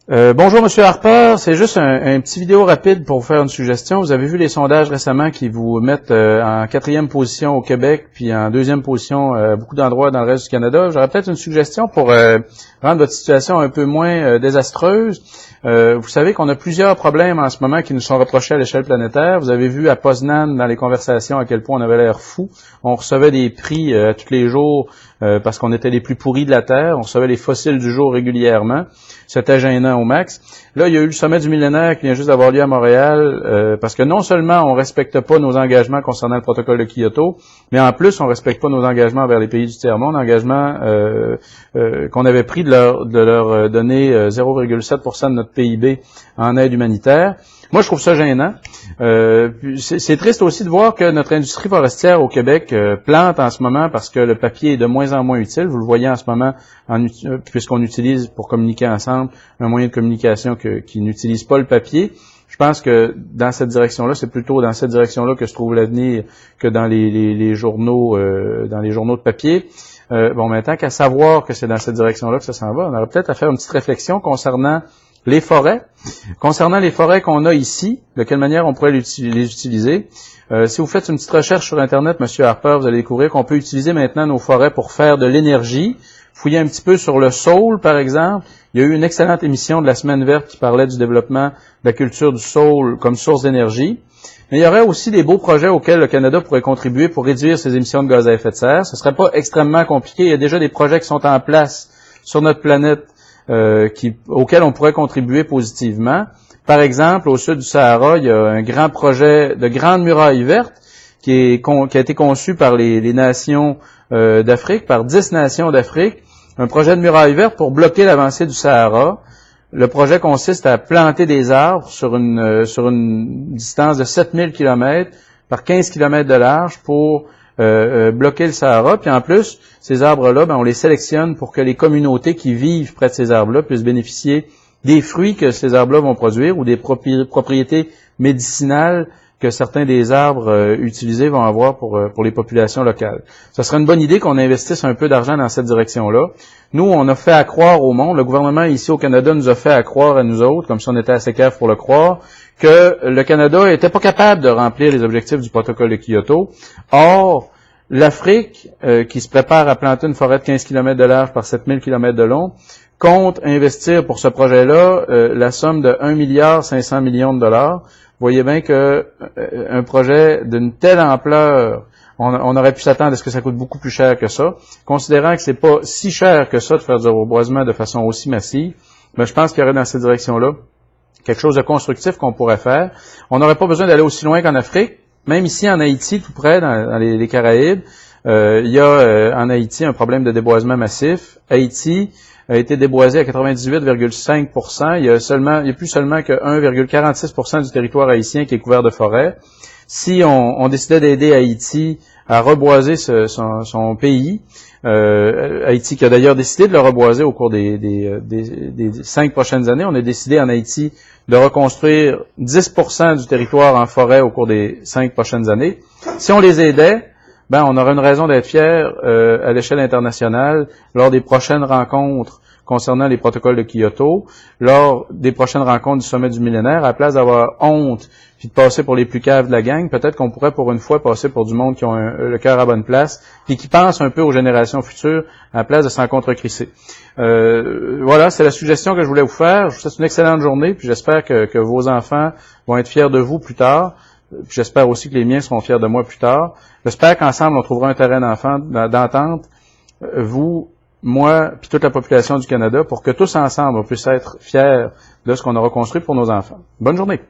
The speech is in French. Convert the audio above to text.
Bonjour Monsieur Harper, c'est juste un petit vidéo rapide pour vous faire une suggestion. Vous avez vu les sondages récemment qui vous mettent en 4e position au Québec, puis en 2e position à beaucoup d'endroits dans le reste du Canada. J'aurais peut-être une suggestion pour rendre votre situation un peu moins désastreuse. Vous savez qu'on a plusieurs problèmes en ce moment qui nous sont reprochés à l'échelle planétaire. Vous avez vu à Poznan, dans les conversations, à quel point on avait l'air fou. On recevait des prix tous les jours parce qu'on était les plus pourris de la Terre. On recevait les fossiles du jour régulièrement. C'était gênant au max. Là, il y a eu le sommet du millénaire qui vient juste d'avoir lieu à Montréal parce que non seulement on respecte pas nos engagements concernant le protocole de Kyoto, mais en plus on respecte pas nos engagements envers les pays du tiers-monde, engagements qu'on avait pris de leur donner 0,7% de notre PIB en aide humanitaire. Moi, je trouve ça gênant. C'est triste aussi de voir que notre industrie forestière au Québec plante en ce moment parce que le papier est de moins en moins utile. Vous le voyez en ce moment, puisqu'on utilise pour communiquer ensemble un moyen de communication qui n'utilise pas le papier. Je pense que dans cette direction-là, c'est plutôt dans cette direction-là que se trouve l'avenir que dans les journaux, de papier. Mais tant qu'à savoir que c'est dans cette direction-là que ça s'en va, on aurait peut-être à faire une petite réflexion concernant les forêts. Concernant les forêts qu'on a ici, de quelle manière on pourrait les utiliser. Si vous faites une petite recherche sur Internet, Monsieur Harper, vous allez découvrir qu'on peut utiliser maintenant nos forêts pour faire de l'énergie. Fouillez un petit peu sur le saule, par exemple. Il y a eu une excellente émission de la Semaine verte qui parlait du développement de la culture du saule comme source d'énergie. Mais il y aurait aussi des beaux projets auxquels le Canada pourrait contribuer pour réduire ses émissions de gaz à effet de serre. Ce ne serait pas extrêmement compliqué. Il y a déjà des projets qui sont en place sur notre planète auxquels on pourrait contribuer positivement. Par exemple, au sud du Sahara, il y a un grand projet de grande muraille verte qui a été conçu par les nations d'Afrique, par 10 nations d'Afrique. Un projet de muraille verte pour bloquer l'avancée du Sahara. Le projet consiste à planter des arbres sur une distance de 7000 km par 15 km de large pour bloquer le Sahara. Puis en plus, ces arbres-là, on les sélectionne pour que les communautés qui vivent près de ces arbres-là puissent bénéficier des fruits que ces arbres-là vont produire ou des propriétés médicinales que certains des arbres utilisés vont avoir pour les populations locales. Ce serait une bonne idée qu'on investisse un peu d'argent dans cette direction-là. Nous, on a fait à croire au monde, le gouvernement ici au Canada nous a fait à croire à nous autres, comme si on était assez cave pour le croire, que le Canada n'était pas capable de remplir les objectifs du protocole de Kyoto. Or, l'Afrique, qui se prépare à planter une forêt de 15 km de large par 7000 km de long, compte investir pour ce projet-là la somme de 1,5 milliard de dollars. Vous voyez bien que un projet d'une telle ampleur, on aurait pu s'attendre à ce que ça coûte beaucoup plus cher que ça. Considérant que c'est pas si cher que ça de faire du reboisement de façon aussi massive, je pense qu'il y aurait dans cette direction-là quelque chose de constructif qu'on pourrait faire. On n'aurait pas besoin d'aller aussi loin qu'en Afrique. Même ici en Haïti, tout près, dans les Caraïbes, il y a en Haïti un problème de déboisement massif. Haïti a été déboisé à 98,5%. Il y a plus seulement que 1,46% du territoire haïtien qui est couvert de forêt. Si on décidait d'aider Haïti à reboiser son pays, Haïti qui a d'ailleurs décidé de le reboiser au cours des 5 prochaines années, on a décidé en Haïti de reconstruire 10% du territoire en forêt au cours des 5 prochaines années. Si on les aidait, on aurait une raison d'être fiers à l'échelle internationale lors des prochaines rencontres concernant les protocoles de Kyoto, lors des prochaines rencontres du sommet du millénaire, à la place d'avoir honte puis de passer pour les plus caves de la gang, peut-être qu'on pourrait pour une fois passer pour du monde qui ont le cœur à bonne place puis qui pense un peu aux générations futures à la place de s'en contrecrisser. Voilà, c'est la suggestion que je voulais vous faire. Je vous souhaite une excellente journée puis j'espère que vos enfants vont être fiers de vous plus tard. J'espère aussi que les miens seront fiers de moi plus tard. J'espère qu'ensemble, on trouvera un terrain d'entente, vous, moi, puis toute la population du Canada, pour que tous ensemble, on puisse être fiers de ce qu'on aura construit pour nos enfants. Bonne journée!